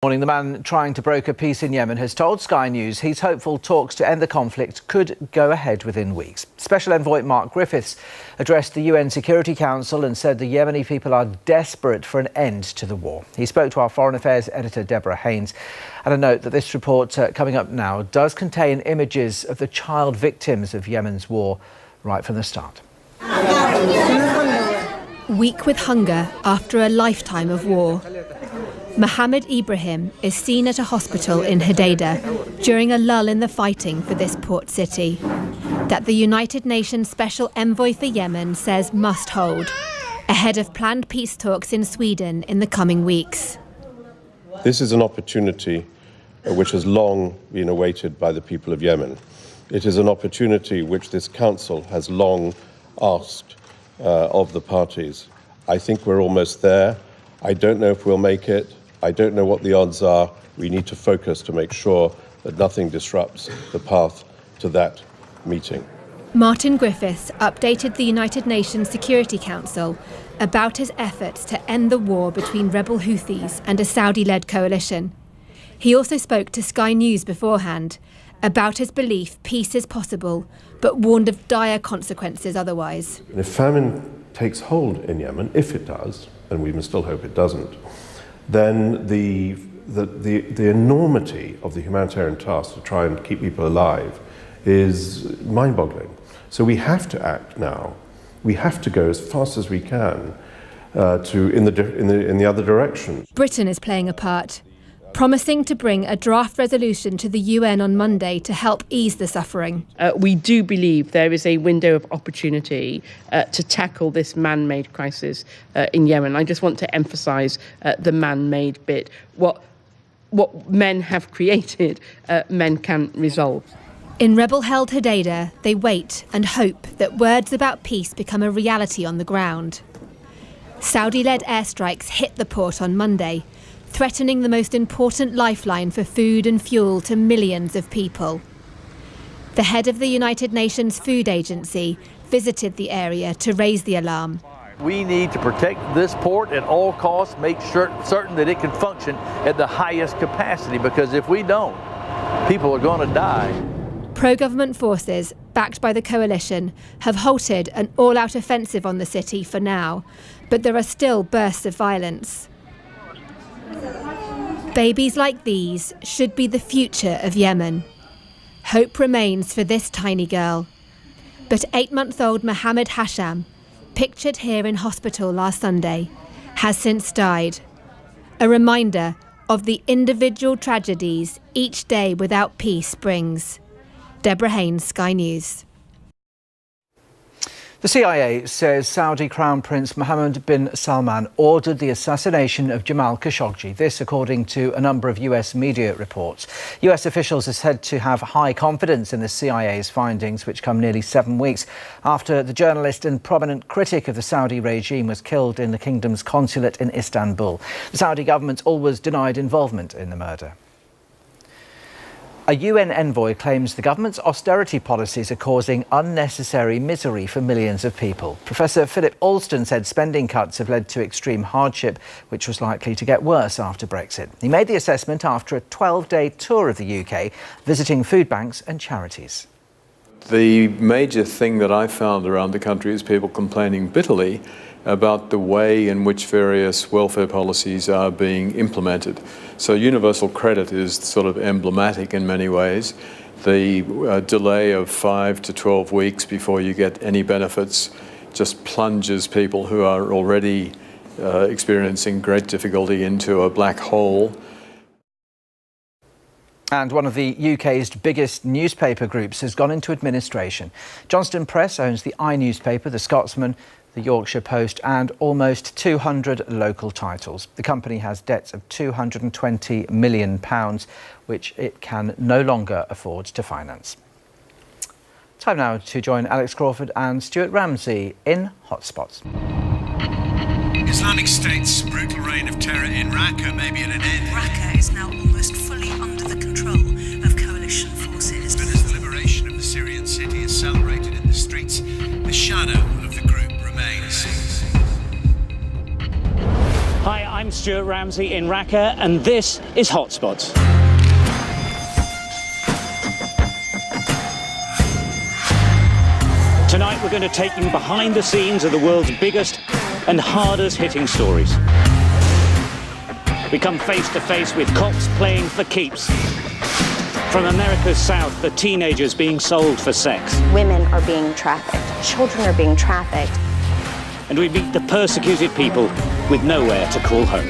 Morning. The man trying to broker peace in Yemen has told Sky News he's hopeful talks to end the conflict could go ahead within weeks. Special Envoy Mark Griffiths addressed the UN Security Council and said the Yemeni people are desperate for an end to the war. He spoke to our Foreign Affairs editor Deborah Haynes. And a note that this report coming up now does contain images of the child victims of Yemen's war right from the start. Weak with hunger after a lifetime of war, Mohammed Ibrahim is seen at a hospital in Hodeidah during a lull in the fighting for this port city that the United Nations Special Envoy for Yemen says must hold ahead of planned peace talks in Sweden in the coming weeks. This is an opportunity which has long been awaited by the people of Yemen. It is an opportunity which this council has long asked of the parties. I think we're almost there. I don't know if we'll make it. I don't know what the odds are. We need to focus to make sure that nothing disrupts the path to that meeting. Martin Griffiths updated the United Nations Security Council about his efforts to end the war between rebel Houthis and a Saudi-led coalition. He also spoke to Sky News beforehand about his belief peace is possible, but warned of dire consequences otherwise. If famine takes hold in Yemen, if it does, and we must still hope it doesn't, then the enormity of the humanitarian task to try and keep people alive is mind-boggling. So we have to act now. We have to go as fast as we can in the other direction. Britain is playing a part, promising to bring a draft resolution to the UN on Monday to help ease the suffering. We do believe there is a window of opportunity to tackle this man-made crisis in Yemen. I just want to emphasise the man-made bit. What men have created, men can resolve. In rebel-held Hodeidah, they wait and hope that words about peace become a reality on the ground. Saudi-led airstrikes hit the port on Monday, threatening the most important lifeline for food and fuel to millions of people. The head of the United Nations Food Agency visited the area to raise the alarm. We need to protect this port at all costs, make certain that it can function at the highest capacity, because if we don't, people are going to die. Pro-government forces, backed by the coalition, have halted an all-out offensive on the city for now, but there are still bursts of violence. Babies like these should be the future of Yemen. Hope remains for this tiny girl. But 8-month-old Mohammed Hasham, pictured here in hospital last Sunday, has since died. A reminder of the individual tragedies each day without peace brings. Deborah Haynes, Sky News. The CIA says Saudi Crown Prince Mohammed bin Salman ordered the assassination of Jamal Khashoggi. This, according to a number of US media reports. US officials are said to have high confidence in the CIA's findings, which come nearly 7 weeks after the journalist and prominent critic of the Saudi regime was killed in the kingdom's consulate in Istanbul. The Saudi government always denied involvement in the murder. A UN envoy claims the government's austerity policies are causing unnecessary misery for millions of people. Professor Philip Alston said spending cuts have led to extreme hardship, which was likely to get worse after Brexit. He made the assessment after a 12-day tour of the UK, visiting food banks and charities. The major thing that I found around the country is people complaining bitterly about the way in which various welfare policies are being implemented. So universal credit is sort of emblematic in many ways. The delay of 5 to 12 weeks before you get any benefits just plunges people who are already experiencing great difficulty into a black hole. And one of the UK's biggest newspaper groups has gone into administration. Johnston Press owns the i-newspaper, The Scotsman, The Yorkshire Post and almost 200 local titles. The company has debts of £220 million, which it can no longer afford to finance. Time now to join Alex Crawford and Stuart Ramsey in Hotspots. Islamic State's brutal reign of terror in Raqqa may be at an end. Raqqa is now almost fully under the control of coalition forces. But as the liberation of the Syrian city is celebrated in the streets, the shadow of the group remains. Hi, I'm Stuart Ramsey in Raqqa, and this is Hotspots. Tonight we're going to take you behind the scenes of the world's biggest and hardest hitting stories. We come face to face with cops playing for keeps. From America's South, the teenagers being sold for sex. Women are being trafficked, children are being trafficked. And we meet the persecuted people with nowhere to call home.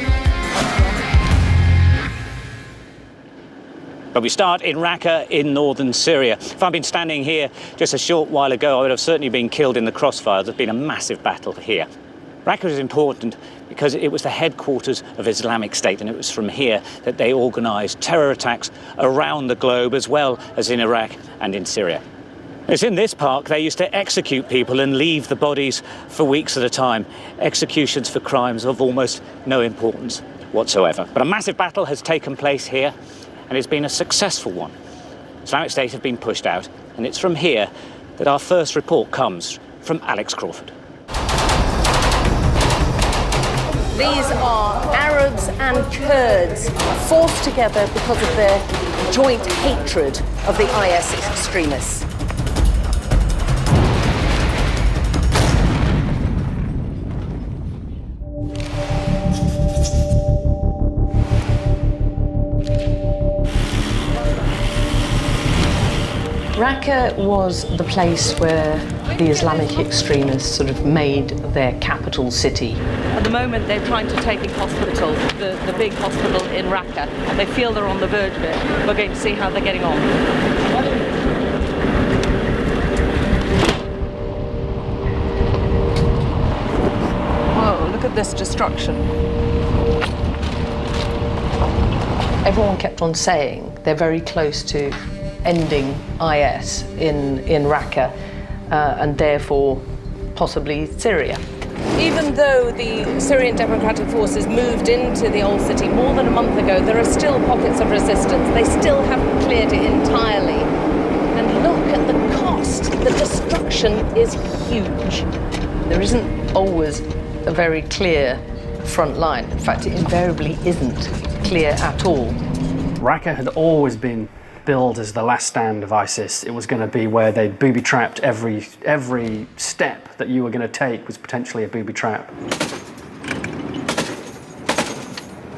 But we start in Raqqa in northern Syria. If I'd been standing here just a short while ago, I would have certainly been killed in the crossfire. There's been a massive battle here. Raqqa is important because it was the headquarters of Islamic State, and it was from here that they organised terror attacks around the globe, as well as in Iraq and in Syria. It's in this park they used to execute people and leave the bodies for weeks at a time. Executions for crimes of almost no importance whatsoever. But a massive battle has taken place here, and it's been a successful one. Islamic State have been pushed out, and it's from here that our first report comes from Alex Crawford. These are Arabs and Kurds forced together because of their joint hatred of the IS extremists. Raqqa was the place where the Islamic extremists sort of made their capital city. At the moment, they're trying to take a hospital, the big hospital in Raqqa, and they feel they're on the verge of it. We're going to see how they're getting on. Whoa, look at this destruction. Everyone kept on saying they're very close to ending IS in Raqqa and therefore possibly Syria. Even though the Syrian Democratic Forces moved into the old city more than a month ago, there are still pockets of resistance. They still haven't cleared it entirely. And look at the cost. The destruction is huge. There isn't always a very clear front line. In fact, it invariably isn't clear at all. Raqqa had always been billed as the last stand of ISIS. It was going to be where they booby-trapped every step that you were going to take was potentially a booby trap.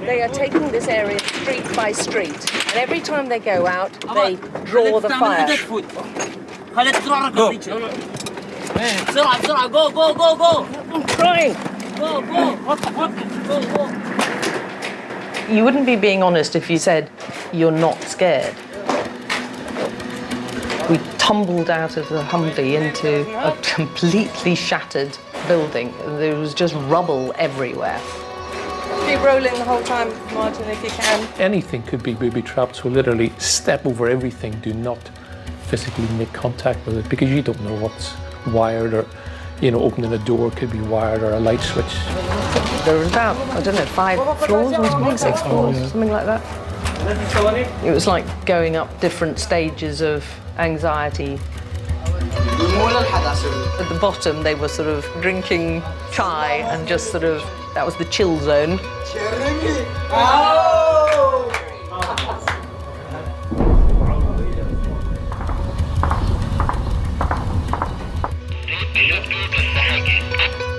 They are taking this area street by street, and every time they go out, they draw the fire. Go! I'm trying. Go! You wouldn't be being honest if you said you're not scared. We tumbled out of the Humvee into a completely shattered building. There was just rubble everywhere. Keep rolling the whole time, Martin, if you can. Anything could be booby-trapped, so literally step over everything. Do not physically make contact with it, because you don't know what's wired, or, opening a door could be wired, or a light switch. There was about, 5 floors or something, 6 floors, something like that. It was like going up different stages of anxiety. At the bottom, they were sort of drinking chai and just that was the chill zone.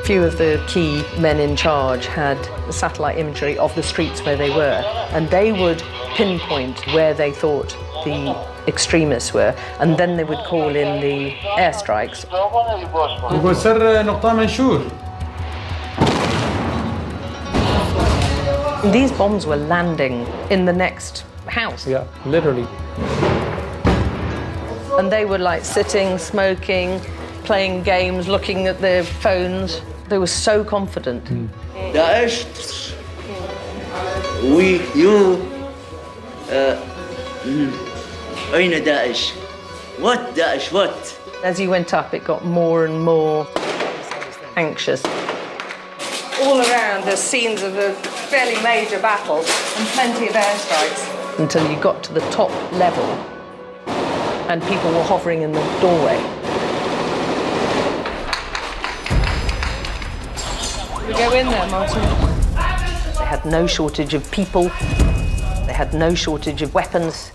Few of the key men in charge had satellite imagery of the streets where they were, and they would pinpoint where they thought the extremists were, and then they would call in the airstrikes. These bombs were landing in the next house. Yeah, literally. And they were sitting, smoking, playing games, looking at their phones. They were so confident. Daesh, أين داعش? What Daesh? What? As you went up, it got more and more anxious. All around, there's scenes of a fairly major battle and plenty of airstrikes. Until you got to the top level, and people were hovering in the doorway. We go in there, Martin. had no shortage of people. They had no shortage of weapons.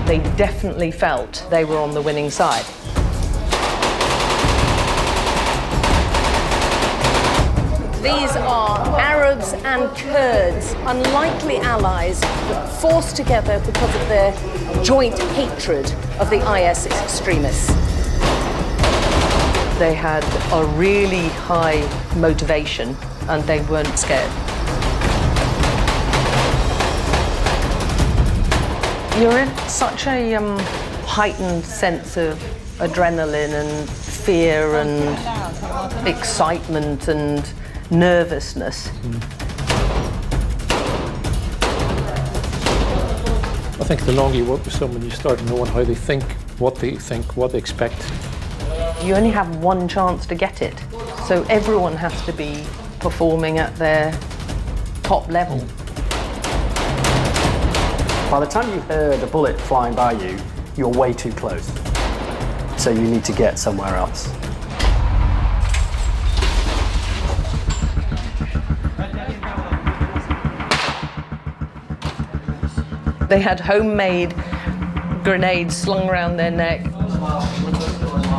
They definitely felt they were on the winning side. These are Arabs and Kurds, unlikely allies, forced together because of their joint hatred of the IS extremists. They had a really high motivation and they weren't scared. You're in such a heightened sense of adrenaline and fear and excitement and nervousness. I think the longer you work with someone, you start knowing how they think, what they expect. You only have one chance to get it, so everyone has to be performing at their top level. By the time you heard a bullet flying by you, you're way too close. So you need to get somewhere else. They had homemade grenades slung around their neck,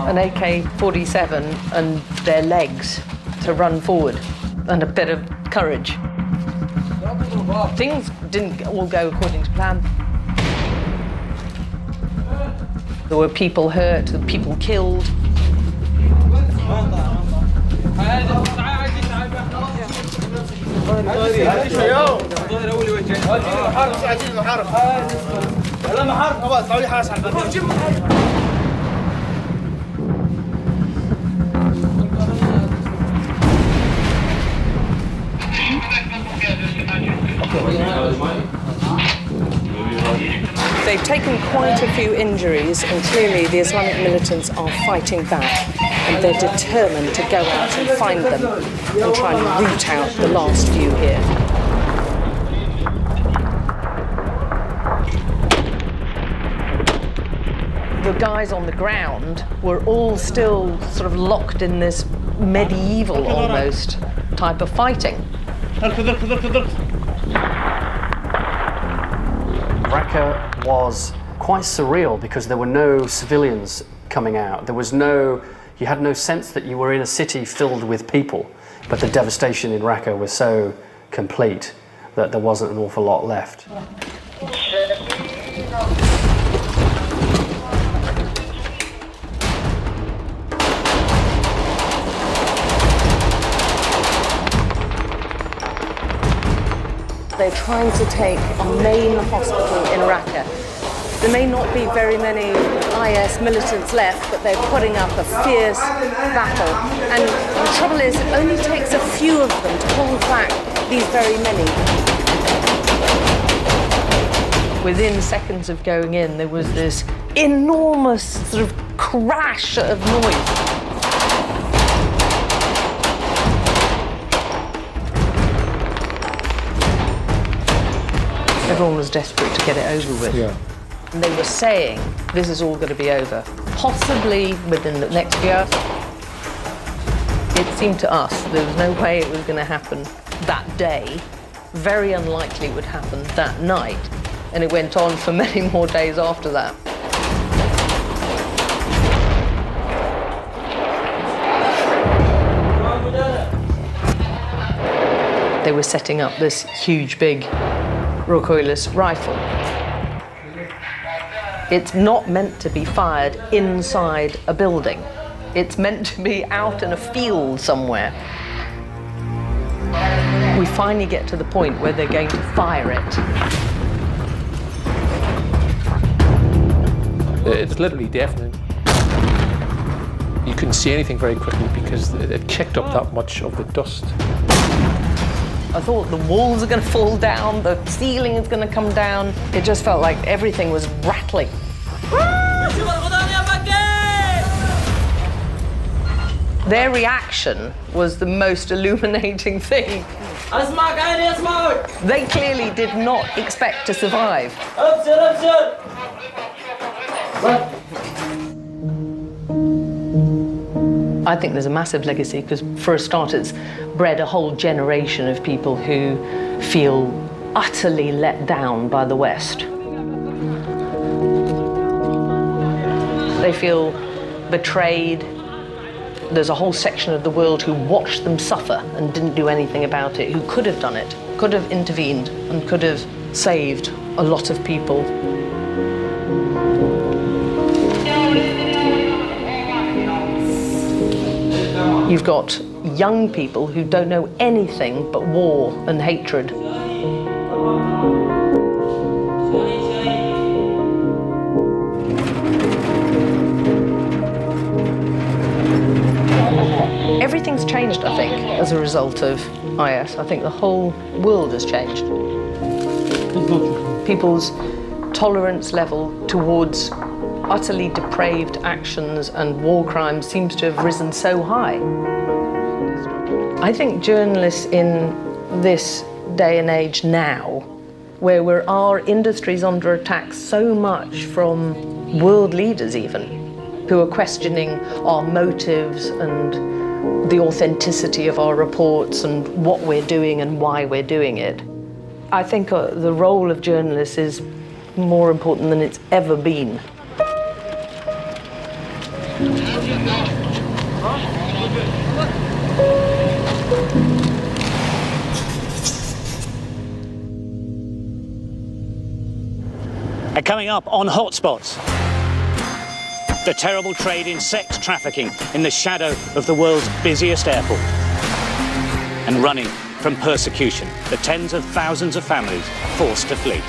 an AK-47 and their legs to run forward, and a bit of courage. Things didn't all go according to plan. There were people hurt, people killed. They've taken quite a few injuries, and clearly the Islamic militants are fighting back, and they're determined to go out and find them and try and root out the last few here. The guys on the ground were all still sort of locked in this medieval almost type of fighting. Raqqa was quite surreal because there were no civilians coming out. You had no sense that you were in a city filled with people, but the devastation in Raqqa was so complete that there wasn't an awful lot left. They're trying to take a main hospital in Raqqa. There may not be very many IS militants left, but they're putting up a fierce battle. And the trouble is, it only takes a few of them to hold back these very many. Within seconds of going in, there was this enormous sort of crash of noise. Everyone was desperate to get it over with. Yeah. And they were saying, this is all going to be over, possibly within the next few hours. It seemed to us there was no way it was going to happen that day. Very unlikely it would happen that night. And it went on for many more days after that. They were setting up this huge, big recoilless rifle. It's not meant to be fired inside a building. It's meant to be out in a field somewhere. We finally get to the point where they're going to fire it. It's literally deafening. You couldn't see anything very quickly because it kicked up that much of the dust. I thought the walls are going to fall down, the ceiling is going to come down. It just felt like everything was rattling. Their reaction was the most illuminating thing. They clearly did not expect to survive. I think there's a massive legacy because, for a start, it's bred a whole generation of people who feel utterly let down by the West. They feel betrayed. There's a whole section of the world who watched them suffer and didn't do anything about it, who could have done it, could have intervened and could have saved a lot of people. You've got young people who don't know anything but war and hatred. Everything's changed, I think, as a result of IS. I think the whole world has changed. People's tolerance level towards utterly depraved actions and war crimes seems to have risen so high. I think journalists in this day and age now, where our industry's under attack so much from world leaders even, who are questioning our motives and the authenticity of our reports and what we're doing and why we're doing it. I think the role of journalists is more important than it's ever been. And coming up on Hotspots, the terrible trade in sex trafficking in the shadow of the world's busiest airport. And running from persecution, the tens of thousands of families forced to flee.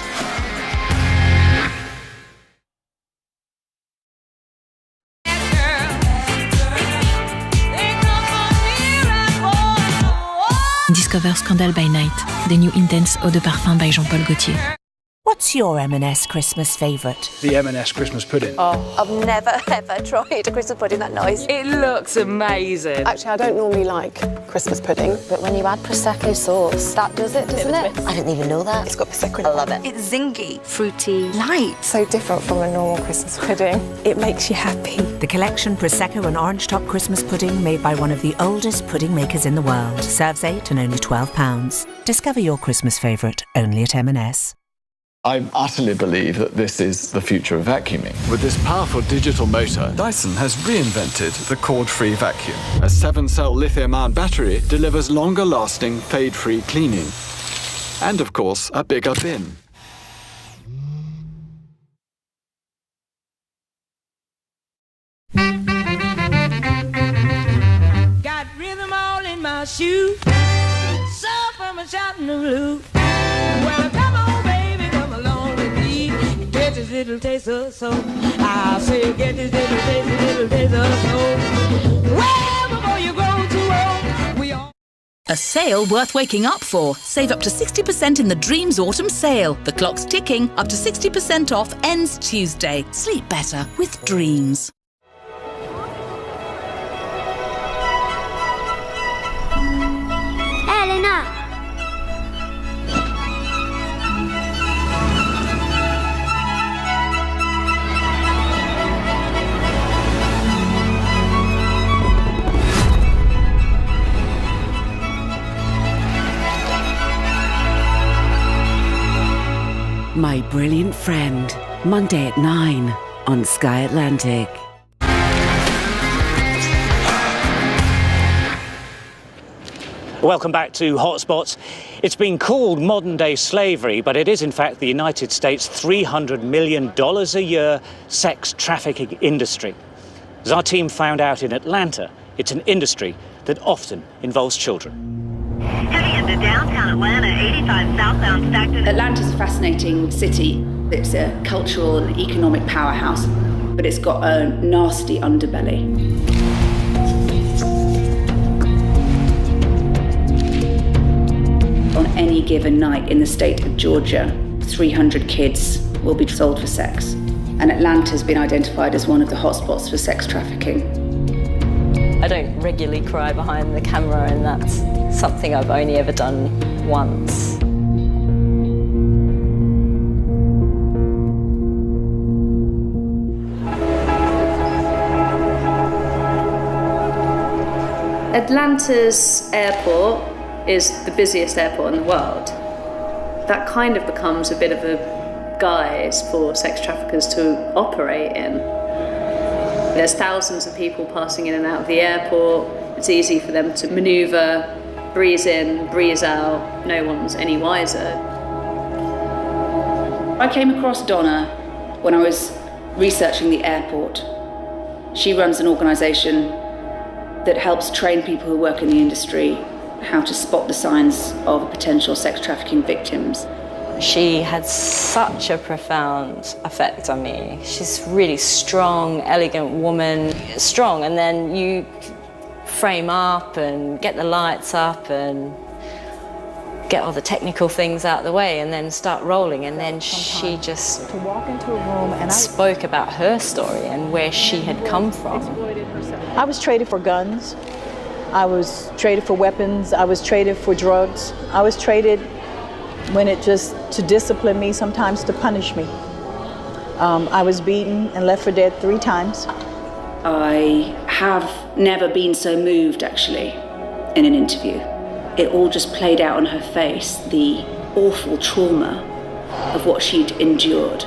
Discover Scandal by Night, the new intense eau de parfum by Jean-Paul Gaultier. What's your M&S Christmas favourite? The M&S Christmas pudding. Oh, I've never ever tried a Christmas pudding that nice. It looks amazing. Actually, I don't normally like Christmas pudding, but when you add Prosecco sauce, that does it, doesn't it? I didn't even know that. It's got Prosecco in it. I love it. It's zingy, fruity, light. So different from a normal Christmas pudding. It makes you happy. The Collection Prosecco and Orange Top Christmas pudding, made by one of the oldest pudding makers in the world. Serves 8 and only £12. Discover your Christmas favourite only at M&S. I utterly believe that this is the future of vacuuming. With this powerful digital motor, Dyson has reinvented the cord-free vacuum. A 7-cell lithium-ion battery delivers longer-lasting, fade-free cleaning. And, of course, a bigger bin. Got rhythm all in my shoe, soul from a shouting blue. Well, come on, baby, come along with me. Get this little taste of soul. I'll say, get this little taste of soul. Well, before you grow too old, we all. A sale worth waking up for. Save up to 60% in the Dreams Autumn Sale. The clock's ticking. Up to 60% off ends Tuesday. Sleep better with Dreams. Elena! My Brilliant Friend, Monday at 9 on Sky Atlantic. Welcome back to Hotspots. It's been called modern-day slavery, but it is in fact the United States' $300 million a year sex trafficking industry. As our team found out in Atlanta, it's an industry that often involves children. Heading into downtown Atlanta, 85 southbound Stockton. Atlanta's a fascinating city. It's a cultural and economic powerhouse, but it's got a nasty underbelly. On any given night in the state of Georgia, 300 kids will be sold for sex. And Atlanta's been identified as one of the hotspots for sex trafficking. I don't regularly cry behind the camera, and that's something I've only ever done once. Atlanta's airport is the busiest airport in the world. that kind of becomes a bit of a guise for sex traffickers to operate in. There's thousands of people passing in and out of the airport. It's easy for them to maneuver, breeze in, breeze out. No one's any wiser. I came across Donna when I was researching the airport. She runs an organisation that helps train people who work in the industry how to spot the signs of potential sex trafficking victims. She had such a profound effect on me. She's a really strong, elegant woman. Strong, and then you frame up and get the lights up and get all the technical things out of the way and then start rolling, and then she just to walk into a room and spoke about her story and where she had come from. I was traded for guns, I was traded for weapons, I was traded for drugs, I was traded when it just to discipline me, sometimes to punish me. I was beaten and left for dead 3 times. I have never been so moved, actually, in an interview. It all just played out on her face, the awful trauma of what she'd endured.